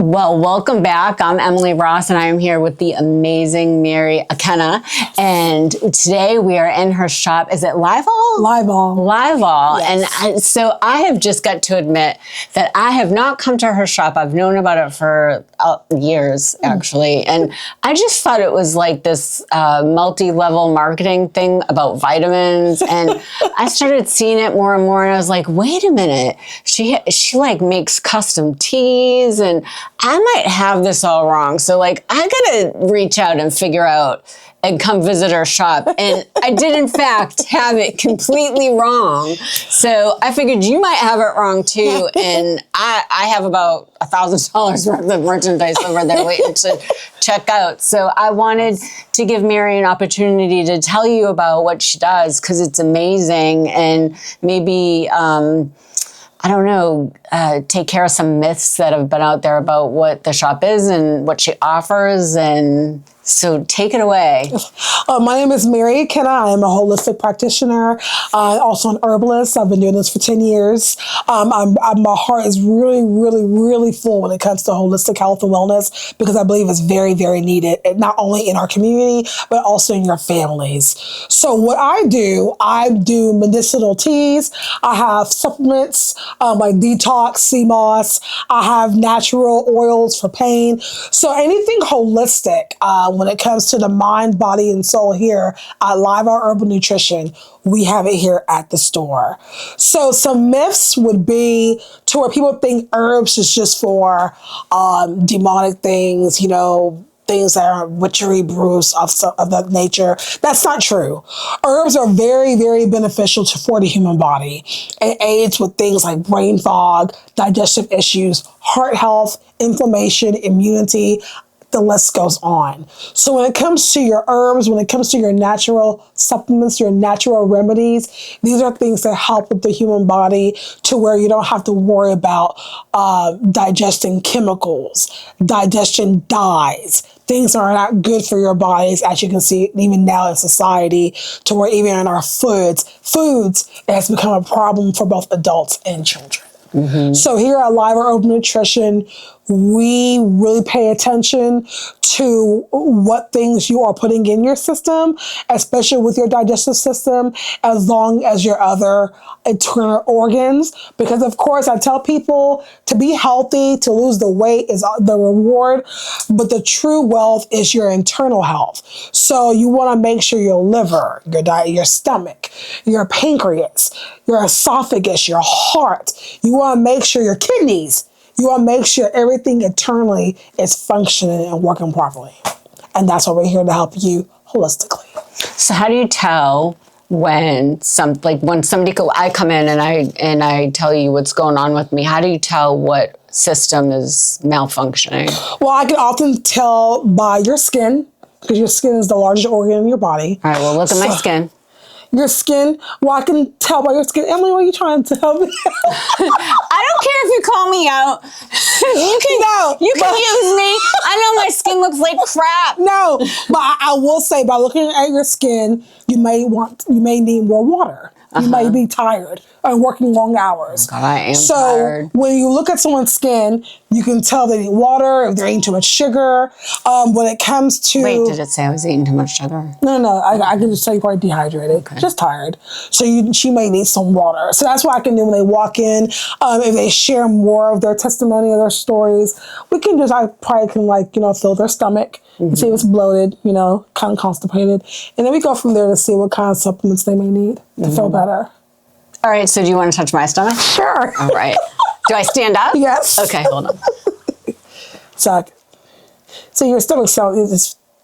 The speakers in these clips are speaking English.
Well, welcome back. I'm Emily Ross, and I am here with the amazing Mary Ekene. And today we are in her shop. Is it Livol? Livol. Livol. Yes. So I have just got to admit that I have not come to her shop. I've known about it for years, actually. And I just thought it was like this multi-level marketing thing about vitamins. And I started seeing it more and more. And I was like, wait a minute. She like makes custom teas, and I might have this all wrong. So like, I gotta reach out and figure out and come visit our shop. And I did in fact have it completely wrong. So I figured you might have it wrong too. And I have about $1,000 worth of merchandise over there waiting to check out. So I wanted to give Mary an opportunity to tell you about what she does, because it's amazing, and maybe I don't know, take care of some myths that have been out there about what the shop is and what she offers. And so take it away. My name is Mary Ekene. I am a holistic practitioner, also an herbalist. I've been doing this for 10 years. My heart is really, really, really full when it comes to holistic health and wellness, because I believe it's very, very needed, not only in our community, but also in your families. So what I do medicinal teas. I have supplements like Detox, sea moss. I have natural oils for pain. So anything holistic when it comes to the mind, body, and soul here at Livol Herbal Nutrition, we have it here at the store. So some myths would be to where people think herbs is just for demonic things, things that are witchery brews of that nature. That's not true. Herbs are very, very beneficial for the human body. It aids with things like brain fog, digestive issues, heart health, inflammation, immunity. The list goes on. So when it comes to your herbs, when it comes to your natural supplements, your natural remedies, these are things that help with the human body to where you don't have to worry about digesting chemicals, digestion dyes, things that are not good for your bodies, as you can see even now in society, to where even in our foods, it has become a problem for both adults and children. Mm-hmm. So here at Livol Herbal Nutrition, we really pay attention to what things you are putting in your system, especially with your digestive system, as long as your other internal organs. Because of course, I tell people to be healthy, to lose the weight is the reward, but the true wealth is your internal health. So you want to make sure your liver, your diet, your stomach, your pancreas, your esophagus, your heart, you want to make sure your kidneys, you want to make sure everything internally is functioning and working properly. And that's why we're here to help you holistically. So how do you tell when I come in and I tell you what's going on with me? How do you tell what system is malfunctioning? Well, I can often tell by your skin, because your skin is the largest organ in your body. All right, well, look at my skin. Your skin, well, I can tell by your skin. Emily, what are you trying to tell me? I don't care if you call me out. You can use me. I know my skin looks like crap. No, but I will say, by looking at your skin, you may need more water. You may be tired and working long hours. God, I am tired. So when you look at someone's skin, you can tell they need water, if they're eating too much sugar. When it comes to... Wait, did it say I was eating too much sugar? No. I can just tell you're probably dehydrated. Okay. Just tired. So she may need some water. So that's what I can do when they walk in. If they share more of their testimony or their stories, I probably can feel their stomach. Mm-hmm. See if it's bloated, kind of constipated. And then we go from there to see what kind of supplements they may need to feel better. All right, so do you want to touch my stomach? Sure. All right. Do I stand up? Yes. Okay, hold on. So your stomach,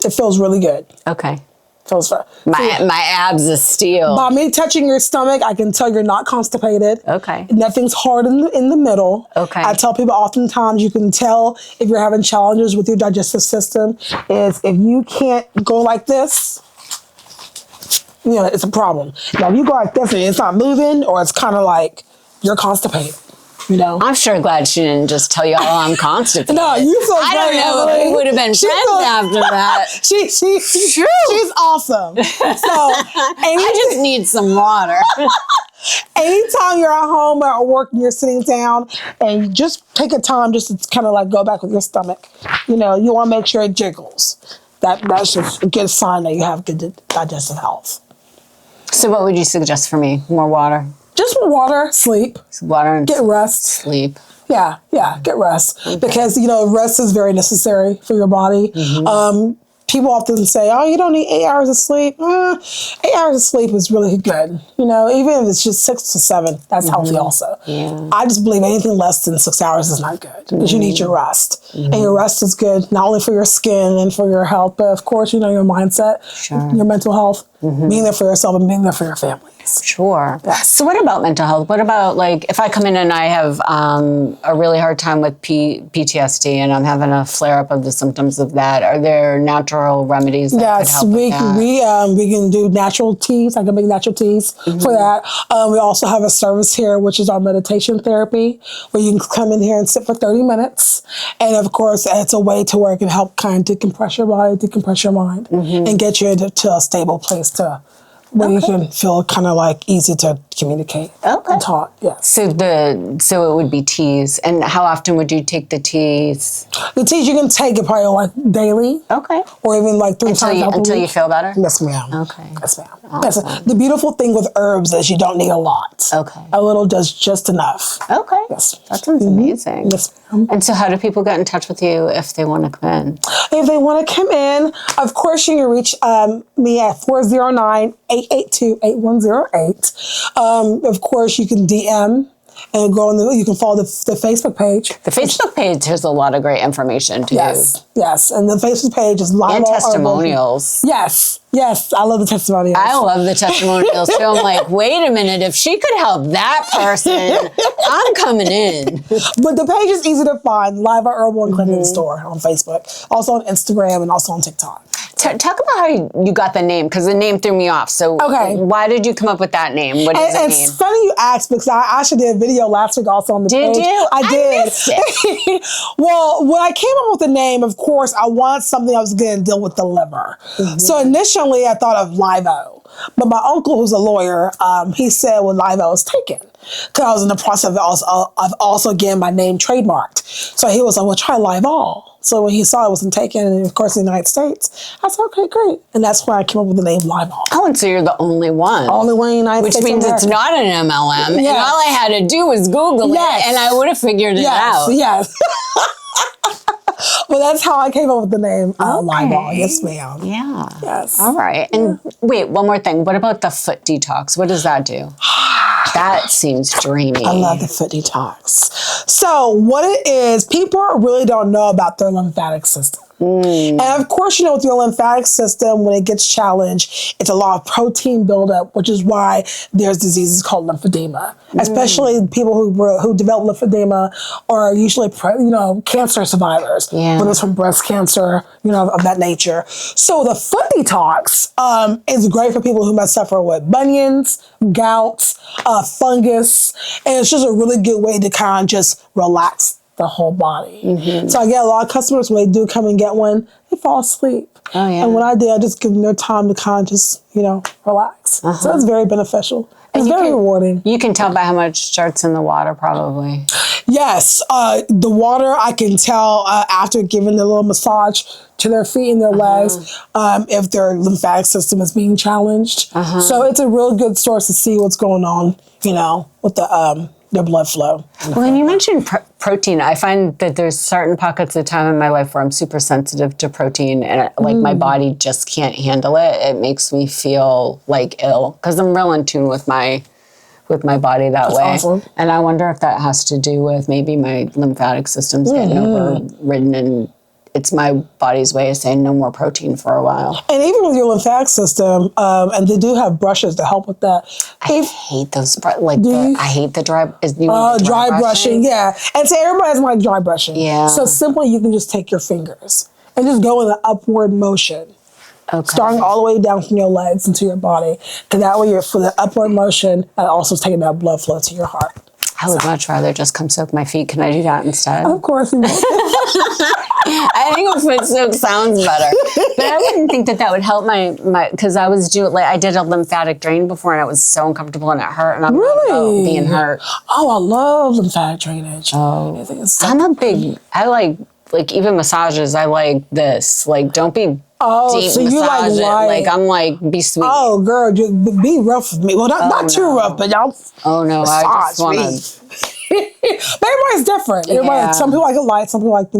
it feels really good. Okay. Feels fun. My abs is steel. By me touching your stomach, I can tell you're not constipated. Okay. Nothing's hard in the middle. Okay. I tell people oftentimes you can tell if you're having challenges with your digestive system is if you can't go like this, it's a problem. Now, if you go like this and it's not moving, or it's kind of like you're constipated. I'm sure glad she didn't just tell you all I'm constipated. No, you feel great. I don't know if we would have been friends after that. She's awesome. So, I just need some water. Anytime you're at home or at work and you're sitting down and you just take a time just to kind of like go back with your stomach, you want to make sure it jiggles. That's just a good sign that you have good digestive health. So what would you suggest for me? More water? Just water, sleep. Water and get rest. Sleep. Yeah, get rest. Okay. Because, rest is very necessary for your body. Mm-hmm. People often say, oh, you don't need 8 hours of sleep. 8 hours of sleep is really good. Even if it's just 6 to 7, that's healthy also. Yeah. I just believe anything less than 6 hours is not good because you need your rest. And your rest is good not only for your skin and for your health, but of course, your mindset, your mental health, being there for yourself and being there for your family. Sure. Yes. So what about mental health? What about if I come in and I have a really hard time with PTSD and I'm having a flare up of the symptoms of that? Are there natural remedies that could help with that? We can do natural teas. I can make natural teas for that. We also have a service here, which is our meditation therapy, where you can come in here and sit for 30 minutes. And of course, it's a way to where it can help kind of decompress your body, decompress your mind, and get you into a stable place where you can feel kind of easy to communicate and talk. Yes. So it would be teas. And how often would you take the teas? The teas you can take it probably daily. Okay. Or even 3 times a week. Until you feel better? Yes, ma'am. Okay. Yes, ma'am. Awesome. Yes. The beautiful thing with herbs is you don't need a lot. Okay. A little does just enough. Okay. Yes. That sounds amazing. Yes, ma'am. And so how do people get in touch with you if they want to come in? If they want to come in, of course you can reach me at 409-882-8108. Of course you can DM and you can follow the Facebook page. The Facebook page has a lot of great information too. Yes. And the Facebook page is Livol and testimonials. Yes, I love the testimonials. I love the testimonials too. I'm like, wait a minute, if she could help that person, I'm coming in. But the page is easy to find, Livol Herbal Cleansing Store on Facebook, also on Instagram and also on TikTok. Talk about how you got the name, because the name threw me off. So why did you come up with that name? What does it mean? It's funny you asked, because I actually did a video last week also on the page. Did you? I did. Missed it. Well, when I came up with the name, of course, I wanted something I was going to deal with the liver. So initially I thought of Livo. But my uncle, who's a lawyer, he said, well, Livo was taken. Because I was in the process of also getting my name trademarked. So he was like, well, try Livol. So when he saw it wasn't taken, and of course in the United States, I said, okay, great. And that's why I came up with the name Livol. Oh, and so you're the only one. Only one in the United States. Which means it's not an MLM. Yes. And all I had to do was Google it, and I would have figured it out. Yes. Well, that's how I came up with the name Livol. Yes, ma'am. Yeah. Yes. All right. And wait, one more thing. What about the foot detox? What does that do? That seems dreamy. I love the foot detox. So what it is, people really don't know about their lymphatic system. And of course, with your lymphatic system, when it gets challenged, it's a lot of protein buildup, which is why there's diseases called lymphedema. Especially people who develop lymphedema are usually, cancer survivors, whether it's from breast cancer, of that nature. So the foot detox is great for people who might suffer with bunions, gout, fungus, and it's just a really good way to kind of just relax the whole body. So I get a lot of customers when they do come and get one, they fall asleep. Oh, yeah. And when I do, I just give them their time to kind of just, relax. So it's very beneficial. It's very rewarding. You can tell by how much starts in the water, probably. Yes. The water, I can tell after giving a little massage to their feet and their legs if their lymphatic system is being challenged. So it's a real good source to see what's going on, with their blood flow. Well, and you mentioned protein. I find that there's certain pockets of time in my life where I'm super sensitive to protein, and my body just can't handle it. It makes me feel ill because I'm real in tune with my body that way. Awesome. And I wonder if that has to do with maybe my lymphatic system's getting overridden, and it's my body's way of saying no more protein for a while. And even with your lymphatic system, and they do have brushes to help with that. I hate those. I hate the dry. Dry brushing, yeah. And so everybody doesn't like dry brushing. Yeah. So simply, you can just take your fingers and just go in an upward motion. Okay. Starting all the way down from your legs into your body. Because that way, for the upward motion, and also taking that blood flow to your heart. I would much rather just come soak my feet. Can I do that instead? Of course you will. I think a foot soak sounds better, but I wouldn't think that would help my because I did a lymphatic drain before and it was so uncomfortable and it hurt and I'm not about being hurt. Oh, I love lymphatic drainage. Oh, I think it's so I like even massages. I like this. Like, don't be deep so you massage it. like Like I'm like be sweet. Oh, girl, be rough with me. Well, not too rough, but y'all. Oh no, I just want to. But everybody's different. Yeah. Some people like it light, some people like,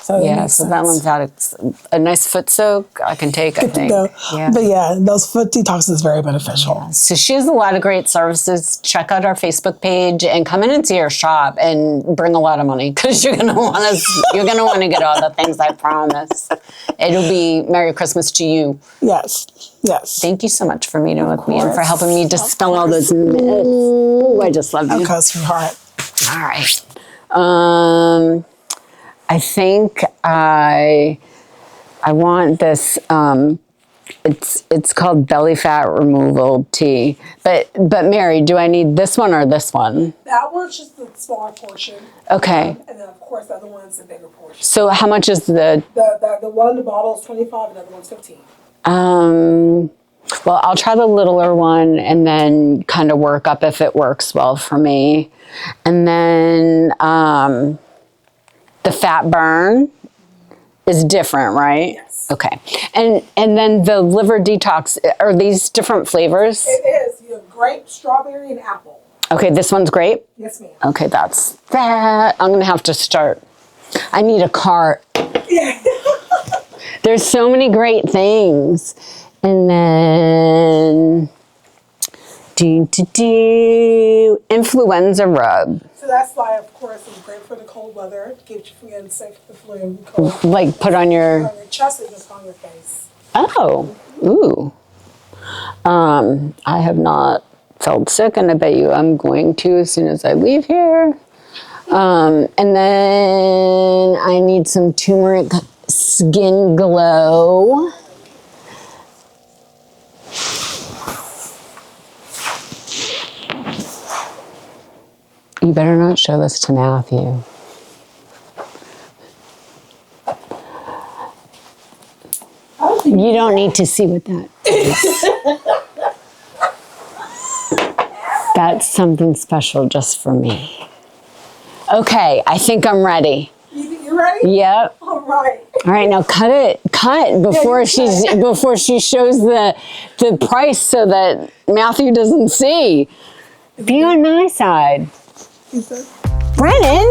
So Yeah, so that lymphatics, a nice foot soak I can take, I think. Yeah. But yeah, those foot detox is very beneficial. Yeah. So she has a lot of great services. Check out our Facebook page and come in and see her shop and bring a lot of money because you're gonna want to get all the things, I promise. It'll be Merry Christmas to you. Yes. Thank you so much for meeting with me and for helping me dispel all those myths. Ooh, I just love you. Okay, sweetheart. All right. I think I want this. It's called belly fat removal tea. But Mary, do I need this one or this one? That one's just the smaller portion. Okay. And then of course the other one's the bigger portion. So how much is the one in the bottle is $25 and the other one's $15. Well, I'll try the littler one and then kind of work up if it works well for me. And then the fat burn is different, right? Yes. Okay. And then the liver detox, are these different flavors? It is. You have grape, strawberry, and apple. Okay, this one's grape? Yes, ma'am. Okay, that's that. I'm going to have to start. I need a cart. Yeah. There's so many great things. And then influenza rub. So that's why, of course, it's great for the cold weather. Keeps you from getting sick, the flu, and cold. Like put on your chest and just on your face. Oh, ooh. I have not felt sick, and I bet you I'm going to as soon as I leave here. And then I need some turmeric skin glow. You better not show this to Matthew. You don't need to see what that is. That's something special just for me. Okay, I think I'm ready. You ready? Yep. All right. All right, now cut before before she shows the price so that Matthew doesn't see. Be on my side. Brennan.